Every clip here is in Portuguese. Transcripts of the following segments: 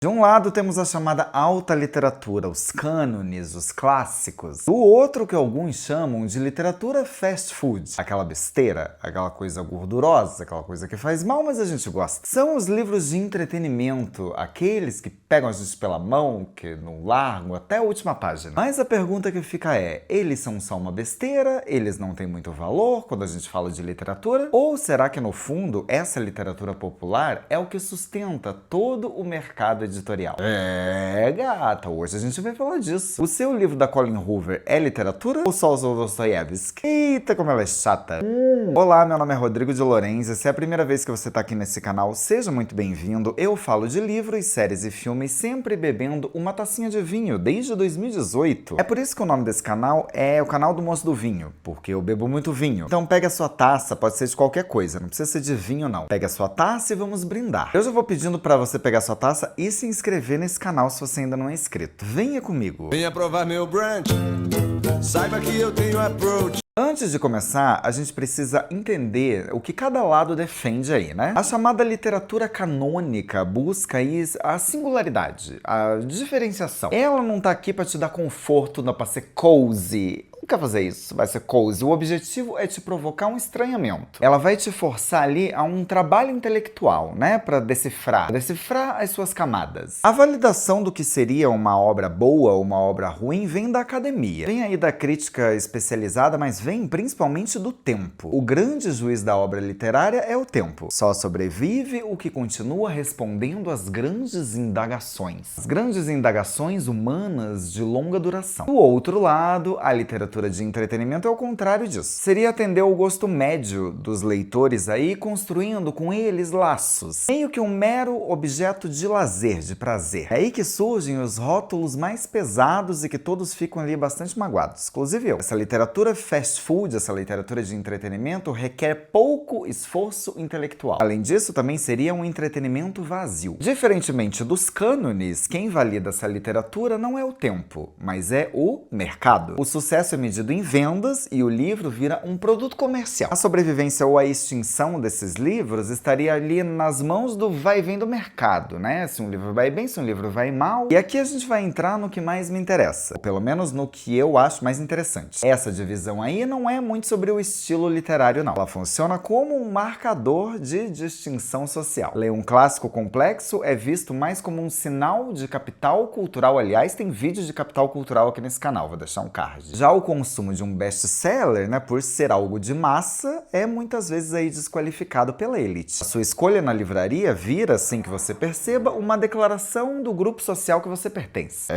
De um lado temos a chamada alta literatura, os cânones, os clássicos. Do outro, que alguns chamam de literatura fast food. Aquela besteira, aquela coisa gordurosa, aquela coisa que faz mal, mas a gente gosta. São os livros de entretenimento, aqueles que pegam a gente pela mão, que não largam até a última página. Mas a pergunta que fica é, eles são só uma besteira? Eles não têm muito valor quando a gente fala de literatura? Ou será que no fundo essa literatura popular é o que sustenta todo o mercado editorial? Gata, hoje a gente vai falar disso. O seu livro da Colleen Hoover é literatura ou só o Dostoiévski? Eita, como ela é chata. Olá, meu nome é Rodrigo de Lorenzi. Se é a primeira vez que você está aqui nesse canal, seja muito bem-vindo. Eu falo de livros, séries e filmes, sempre bebendo uma tacinha de vinho, desde 2018. É por isso que o nome desse canal é o canal do Moço do Vinho, porque eu bebo muito vinho. Então pega a sua taça, pode ser de qualquer coisa, não precisa ser de vinho não. Pega a sua taça e vamos brindar. Eu já vou pedindo para você pegar a sua taça e se inscrever nesse canal se você ainda não é inscrito. Venha comigo. Venha provar meu brunch, saiba que eu tenho approach. Antes de começar, a gente precisa entender o que cada lado defende aí, né? A chamada literatura canônica busca aí a singularidade, a diferenciação. Ela não tá aqui pra te dar conforto, não, pra ser cozy. Não quer fazer isso, vai ser cozy. O objetivo é te provocar um estranhamento. Ela vai te forçar ali a um trabalho intelectual, né? Pra decifrar as suas camadas. A validação do que seria uma obra boa ou uma obra ruim vem da academia. Vem aí da crítica especializada, mas vem principalmente do tempo. O grande juiz da obra literária é o tempo. Só sobrevive o que continua respondendo às grandes indagações. As grandes indagações humanas de longa duração. Do outro lado, a literatura de entretenimento é o contrário disso. Seria atender ao gosto médio dos leitores aí, construindo com eles laços. Meio que um mero objeto de lazer, de prazer. É aí que surgem os rótulos mais pesados e que todos ficam ali bastante magoados, inclusive eu. Essa literatura fast food, essa literatura de entretenimento requer pouco esforço intelectual. Além disso, também seria um entretenimento vazio. Diferentemente dos cânones, quem valida essa literatura não é o tempo, mas é o mercado. O sucesso é medido em vendas e o livro vira um produto comercial. A sobrevivência ou a extinção desses livros estaria ali nas mãos do vai e vem do mercado, né? Se um livro vai bem, se um livro vai mal. E aqui a gente vai entrar no que mais me interessa, ou pelo menos no que eu acho mais interessante. Essa divisão aí não é muito sobre o estilo literário, não. Ela funciona como um marcador de distinção social. Ler um clássico complexo é visto mais como um sinal de capital cultural. Aliás, tem vídeo de capital cultural aqui nesse canal, vou deixar um card. Já o consumo de um best-seller, né, por ser algo de massa, é muitas vezes aí desqualificado pela elite. A sua escolha na livraria vira, sem que você perceba, uma declaração do grupo social que você pertence.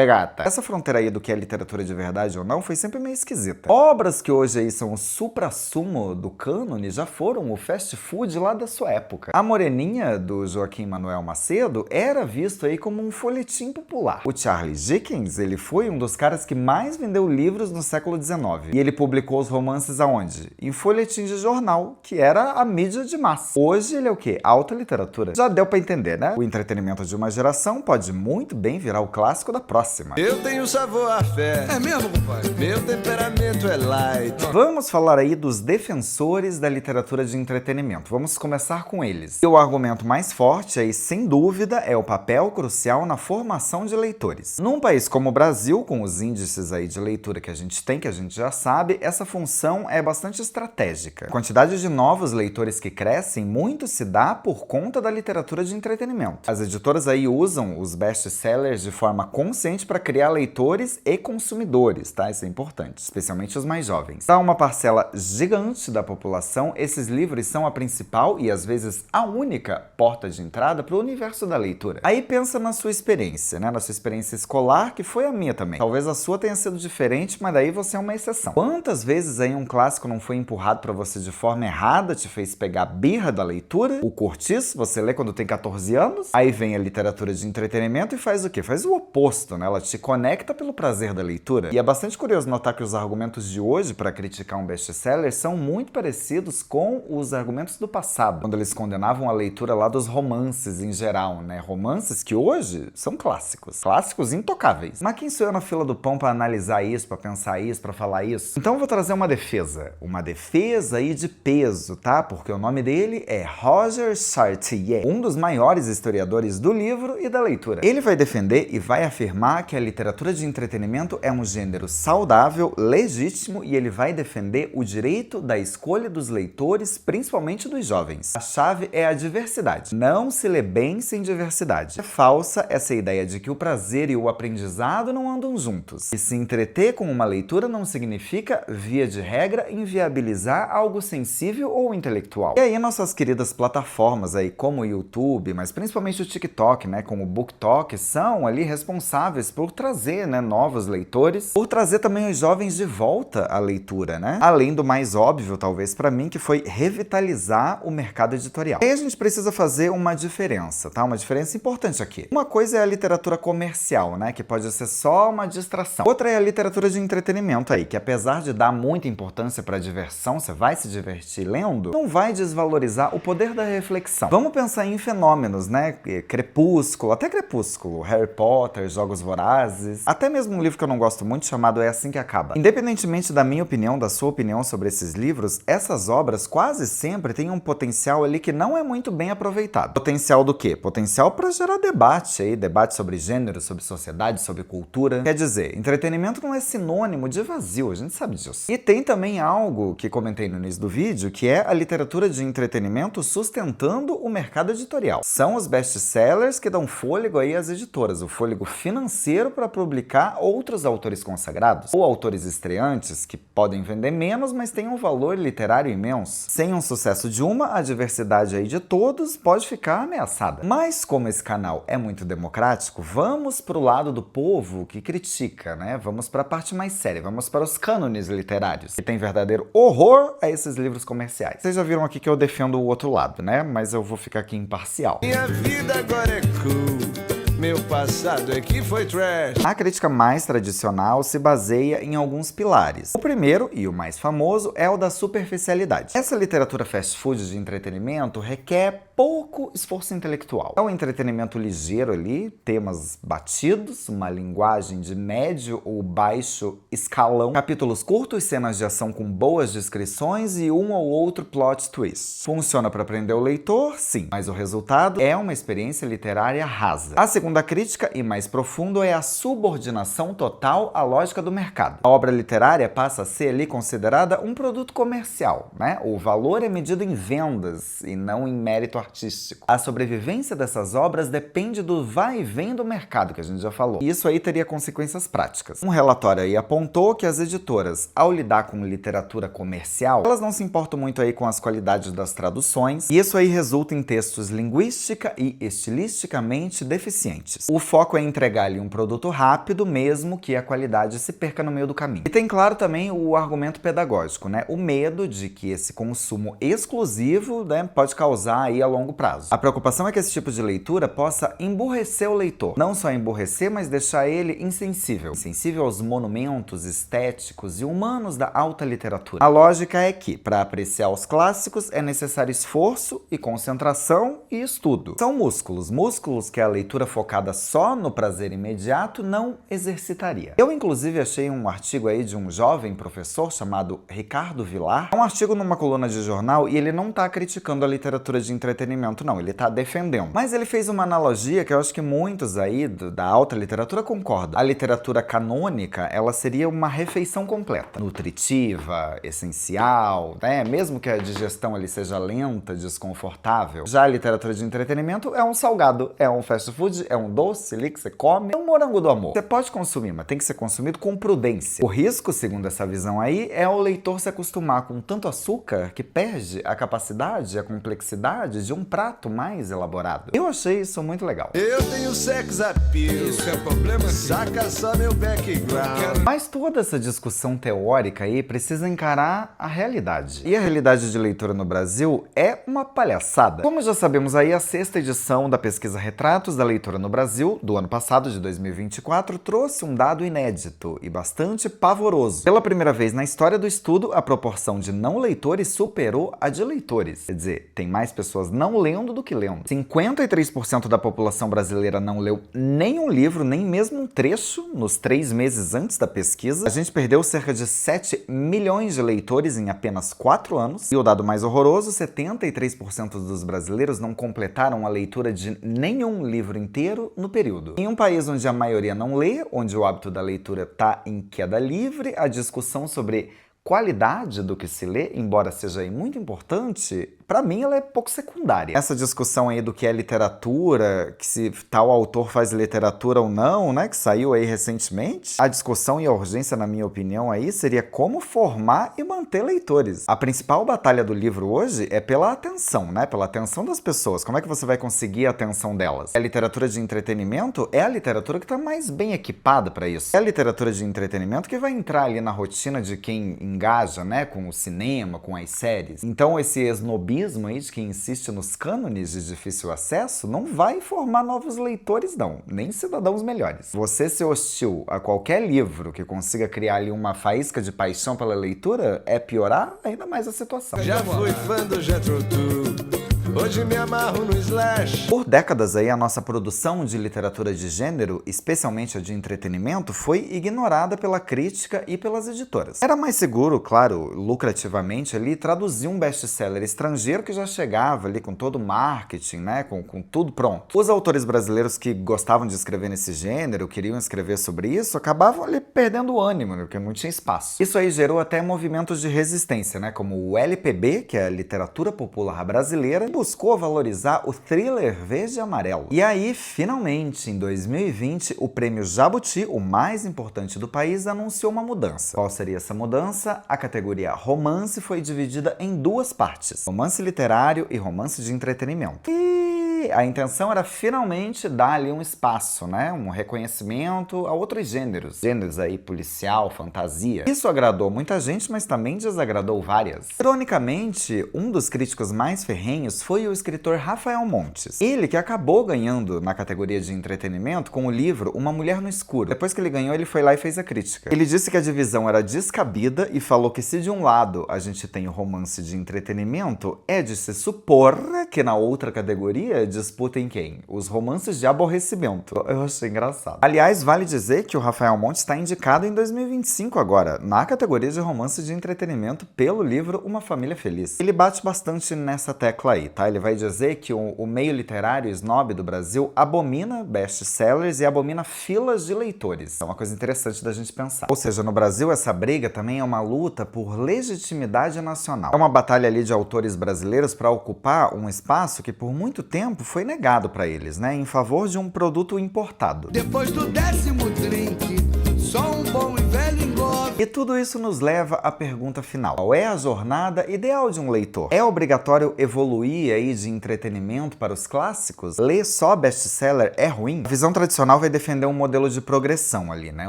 Gata. Essa fronteira aí do que é literatura de verdade ou não foi sempre meio esquisita. Obras que hoje aí são o suprassumo do cânone já foram o fast food lá da sua época. A Moreninha, do Joaquim Manuel Macedo, era visto aí como um folhetim popular. O Charles Dickens, ele foi um dos caras que mais vendeu livros no século XIX. E ele publicou os romances aonde? Em folhetins de jornal, que era a mídia de massa. Hoje ele é o quê? Alta literatura. Já deu pra entender, né? O entretenimento de uma geração pode muito bem virar o clássico da próxima. Eu tenho sabor à fé. É mesmo, compadre? Meu temperamento é light. Vamos falar aí dos defensores da literatura de entretenimento. Vamos começar com eles. E o argumento mais forte aí, sem dúvida, é o papel crucial na formação de leitores. Num país como o Brasil, com os índices aí de leitura que a gente tem, que a gente já sabe, essa função é bastante estratégica. A quantidade de novos leitores que crescem muito se dá por conta da literatura de entretenimento. As editoras aí usam os best-sellers de forma consciente para criar leitores e consumidores, tá? Isso é importante, especialmente os mais jovens. Para uma parcela gigante da população, esses livros são a principal e às vezes a única porta de entrada para o universo da leitura. Aí pensa na sua experiência, né? Na sua experiência escolar, que foi a minha também. Talvez a sua tenha sido diferente, mas daí você é uma exceção. Quantas vezes aí um clássico não foi empurrado pra você de forma errada, te fez pegar a birra da leitura, o cortiço, você lê quando tem 14 anos, aí vem a literatura de entretenimento e faz o quê? Faz o oposto, né? Ela te conecta pelo prazer da leitura. E é bastante curioso notar que os argumentos de hoje para criticar um best-seller são muito parecidos com os argumentos do passado, quando eles condenavam a leitura lá dos romances em geral, né? Romances que hoje são clássicos. Clássicos intocáveis. Mas quem sou eu na fila do pão pra analisar isso, pra pensar pensar isso, para falar isso. Então eu vou trazer uma defesa aí de peso, tá? Porque o nome dele é Roger Chartier, um dos maiores historiadores do livro e da leitura. Ele vai defender e vai afirmar que a literatura de entretenimento é um gênero saudável, legítimo, e ele vai defender o direito da escolha dos leitores, principalmente dos jovens. A chave é a diversidade. Não se lê bem sem diversidade. É falsa essa ideia de que o prazer e o aprendizado não andam juntos. E se entreter com uma leitura não significa, via de regra, inviabilizar algo sensível ou intelectual. E aí nossas queridas plataformas aí, como o YouTube, mas principalmente o TikTok, né, com o BookTok, são ali responsáveis por trazer, né, novos leitores, por trazer também os jovens de volta à leitura, né? Além do mais óbvio, talvez para mim, que foi revitalizar o mercado editorial. E aí a gente precisa fazer uma diferença, tá? Uma diferença importante aqui. Uma coisa é a literatura comercial, né, que pode ser só uma distração. Outra é a literatura de entretenimento aí, que apesar de dar muita importância para a diversão, você vai se divertir lendo, não vai desvalorizar o poder da reflexão. Vamos pensar em fenômenos, né? Crepúsculo, até Crepúsculo, Harry Potter, Jogos Vorazes, até mesmo um livro que eu não gosto muito chamado É Assim que Acaba. Independentemente da minha opinião, da sua opinião sobre esses livros, essas obras quase sempre têm um potencial ali que não é muito bem aproveitado. Potencial do quê? Potencial para gerar debate aí, debate sobre gênero, sobre sociedade, sobre cultura. Quer dizer, entretenimento não é sinônimo de vazio, a gente sabe disso. E tem também algo que comentei no início do vídeo, que é a literatura de entretenimento sustentando o mercado editorial. São os best-sellers que dão fôlego aí às editoras, o fôlego financeiro para publicar outros autores consagrados, ou autores estreantes que podem vender menos, mas têm um valor literário imenso. Sem um sucesso de uma, a diversidade aí de todos pode ficar ameaçada. Mas como esse canal é muito democrático, vamos pro lado do povo que critica, né? Vamos para a parte mais séria, vamos para os cânones literários, que tem verdadeiro horror a esses livros comerciais. Vocês já viram aqui que eu defendo o outro lado, né? Mas eu vou ficar aqui imparcial. Minha vida agora é cool. Meu passado é que foi trash. A crítica mais tradicional se baseia em alguns pilares. O primeiro, e o mais famoso, é o da superficialidade. Essa literatura fast food de entretenimento requer pouco esforço intelectual. É um entretenimento ligeiro ali, temas batidos, uma linguagem de médio ou baixo escalão, capítulos curtos, cenas de ação com boas descrições e um ou outro plot twist. Funciona para prender o leitor? Sim, mas o resultado é uma experiência literária rasa. A segunda crítica, e mais profundo, é a subordinação total à lógica do mercado. A obra literária passa a ser ali considerada um produto comercial, né? O valor é medido em vendas e não em mérito artístico. A sobrevivência dessas obras depende do vai e vem do mercado, que a gente já falou. E isso aí teria consequências práticas. Um relatório aí apontou que as editoras, ao lidar com literatura comercial, elas não se importam muito aí com as qualidades das traduções, e isso aí resulta em textos linguística e estilisticamente deficientes. O foco é entregar ali um produto rápido, mesmo que a qualidade se perca no meio do caminho. E tem, claro, também o argumento pedagógico, né? O medo de que esse consumo exclusivo, né, pode causar aí a longo prazo. A preocupação é que esse tipo de leitura possa emburrecer o leitor. Não só emburrecer, mas deixar ele insensível. Insensível aos monumentos estéticos e humanos da alta literatura. A lógica é que, para apreciar os clássicos, é necessário esforço e concentração e estudo. São músculos que a leitura focada só no prazer imediato não exercitaria. Eu, inclusive, achei um artigo aí de um jovem professor chamado Ricardo Vilar. É um artigo numa coluna de jornal e ele não tá criticando a literatura de entretenimento, não. Ele tá defendendo. Mas ele fez uma analogia que eu acho que muitos aí da alta literatura concordam. A literatura canônica, ela seria uma refeição completa. Nutritiva, essencial, né? Mesmo que a digestão ali seja lenta, desconfortável. Já a literatura de entretenimento é um salgado, é um fast food, é um doce ali que você come, é um morango do amor. Você pode consumir, mas tem que ser consumido com prudência. O risco, segundo essa visão aí, é o leitor se acostumar com tanto açúcar que perde a capacidade, a complexidade de um prato mais elaborado. Eu achei isso muito legal. Eu tenho sex appeal. Isso é problema? Saca só meu background. Mas toda essa discussão teórica aí precisa encarar a realidade. E a realidade de leitura no Brasil é uma palhaçada. Como já sabemos aí, a 6ª edição da pesquisa Retratos da Leitura no Brasil, do ano passado, de 2024, trouxe um dado inédito e bastante pavoroso. Pela primeira vez na história do estudo, a proporção de não leitores superou a de leitores. Quer dizer, tem mais pessoas não lendo do que lendo. 53% da população brasileira não leu nenhum livro, nem mesmo um trecho, nos 3 meses antes da pesquisa. A gente perdeu cerca de 7 milhões de leitores em apenas 4 anos. E o dado mais horroroso, 73% dos brasileiros não completaram a leitura de nenhum livro inteiro no período. Em um país onde a maioria não lê, onde o hábito da leitura está em queda livre, a discussão sobre qualidade do que se lê, embora seja aí muito importante, pra mim ela é pouco secundária. Essa discussão aí do que é literatura, que se tal autor faz literatura ou não, né, que saiu aí recentemente, a discussão e a urgência, na minha opinião, aí seria como formar e manter leitores. A principal batalha do livro hoje é pela atenção, né, pela atenção das pessoas. Como é que você vai conseguir a atenção delas? A literatura de entretenimento é a literatura que está mais bem equipada para isso. É a literatura de entretenimento que vai entrar ali na rotina de quem engaja, né, com o cinema, com as séries. Então esse esnobismo aí de quem insiste nos cânones de difícil acesso não vai formar novos leitores não, nem cidadãos melhores. Você ser hostil a qualquer livro que consiga criar ali uma faísca de paixão pela leitura é piorar ainda mais a situação. Já fui fã do Jethro Tull, hoje me amarro no Slash. Por décadas aí, a nossa produção de literatura de gênero, especialmente a de entretenimento, foi ignorada pela crítica e pelas editoras. Era mais seguro, claro, lucrativamente ali, traduzir um best-seller estrangeiro que já chegava ali com todo o marketing, né, com tudo pronto. Os autores brasileiros que gostavam de escrever nesse gênero, queriam escrever sobre isso, acabavam ali perdendo o ânimo, né, porque não tinha espaço. Isso aí gerou até movimentos de resistência, né, como o LPB, que é a Literatura Popular Brasileira, buscou valorizar o thriller verde e amarelo. E aí, finalmente, em 2020, o Prêmio Jabuti, o mais importante do país, anunciou uma mudança. Qual seria essa mudança? A categoria romance foi dividida em 2 partes: romance literário e romance de entretenimento. E a intenção era finalmente dar ali um espaço, né? Um reconhecimento a outros gêneros. Gêneros aí, policial, fantasia. Isso agradou muita gente, mas também desagradou várias. Ironicamente, um dos críticos mais ferrenhos foi o escritor Rafael Montes. Ele que acabou ganhando na categoria de entretenimento com o livro Uma Mulher no Escuro. Depois que ele ganhou, ele foi lá e fez a crítica. Ele disse que a divisão era descabida e falou que se de um lado a gente tem o romance de entretenimento, é de se supor que na outra categoria disputem quem? Os romances de aborrecimento. Eu achei engraçado. Aliás, vale dizer que o Rafael Montes está indicado em 2025 agora, na categoria de romance de entretenimento pelo livro Uma Família Feliz. Ele bate bastante nessa tecla aí, tá? Ele vai dizer que o meio literário snob do Brasil abomina best-sellers e abomina filas de leitores. É uma coisa interessante da gente pensar. Ou seja, no Brasil essa briga também é uma luta por legitimidade nacional. É uma batalha ali de autores brasileiros para ocupar um espaço que por muito tempo foi negado para eles, né? Em favor de um produto importado. Depois do 10º drink, só um bom e velho engove. E tudo isso nos leva à pergunta final. Qual é a jornada ideal de um leitor? É obrigatório evoluir aí de entretenimento para os clássicos? Ler só best-seller é ruim? A visão tradicional vai defender um modelo de progressão ali, né?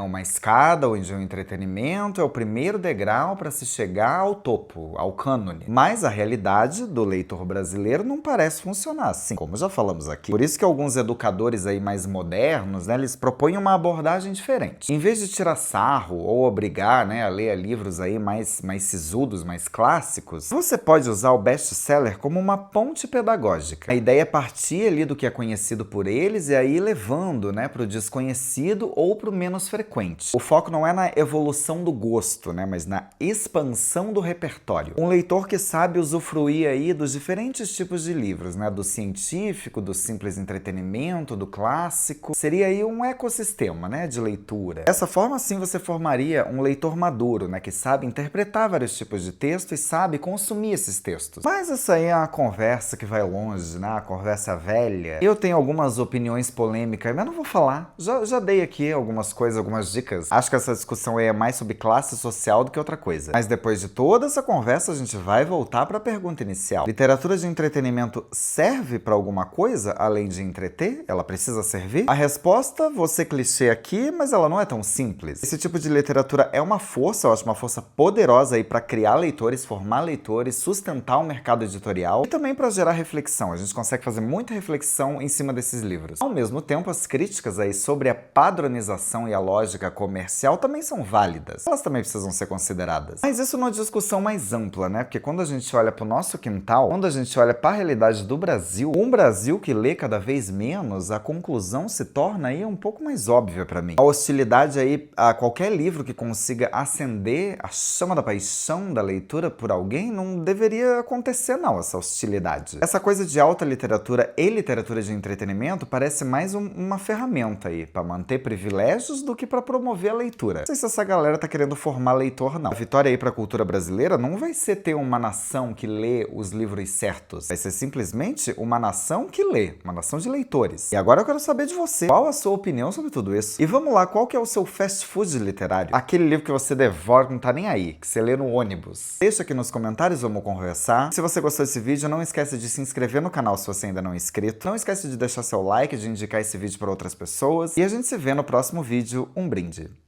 Uma escada onde o entretenimento é o primeiro degrau para se chegar ao topo, ao cânone. Mas a realidade do leitor brasileiro não parece funcionar assim, como já falamos aqui. Por isso que alguns educadores aí mais modernos, né, eles propõem uma abordagem diferente. Em vez de tirar sarro ou obrigar, né, a ler livros aí mais sisudos, mais clássicos, você pode usar o best-seller como uma ponte pedagógica. A ideia é partir ali do que é conhecido por eles e aí levando, né, para o desconhecido ou para o menos frequente. O foco não é na evolução do gosto, né, mas na expansão do repertório. Um leitor que sabe usufruir aí dos diferentes tipos de livros, né, do científico, do simples entretenimento, do clássico, seria aí um ecossistema, né, de leitura. Dessa forma, sim, você formaria um leitor maduro, né, que sabe interpretar vários tipos de texto e sabe consumir esses textos. Mas essa aí é uma conversa que vai longe, né, uma conversa velha. Eu tenho algumas opiniões polêmicas, mas não vou falar. Já dei aqui algumas coisas, algumas dicas. Acho que essa discussão aí é mais sobre classe social do que outra coisa. Mas depois de toda essa conversa, a gente vai voltar para a pergunta inicial. Literatura de entretenimento serve para alguma coisa além de entreter? Ela precisa servir? A resposta, vou ser clichê aqui, mas ela não é tão simples. Esse tipo de literatura é uma força, eu acho uma força poderosa aí para criar leitores, formar leitores, sustentar o mercado editorial e também para gerar reflexão. A gente consegue fazer muita reflexão em cima desses livros. Ao mesmo tempo, as críticas aí sobre a padronização e a lógica comercial também são válidas. Elas também precisam ser consideradas. Mas isso numa discussão mais ampla, né? Porque quando a gente olha para o nosso quintal, quando a gente olha para a realidade do Brasil, um Brasil que lê cada vez menos, a conclusão se torna aí um pouco mais óbvia para mim. A hostilidade aí a qualquer livro que consiga acender a chama da paixão da leitura por alguém não deveria acontecer, não, essa hostilidade. Essa coisa de alta literatura e literatura de entretenimento parece mais uma ferramenta aí para manter privilégios do que para promover a leitura. Não sei se essa galera tá querendo formar leitor, não. A vitória aí para a cultura brasileira não vai ser ter uma nação que lê os livros certos. Vai ser simplesmente uma nação que lê, uma nação de leitores. E agora eu quero saber de você. Qual a sua opinião sobre tudo isso? E vamos lá, qual que é o seu fast food literário? Aquele livro que você devora, não tá nem aí, que você lê no ônibus. Deixa aqui nos comentários, vamos conversar. Se você gostou desse vídeo, não esquece de se inscrever no canal se você ainda não é inscrito. Não esquece de deixar seu like, de indicar esse vídeo para outras pessoas. E a gente se vê no próximo vídeo. Um brinde.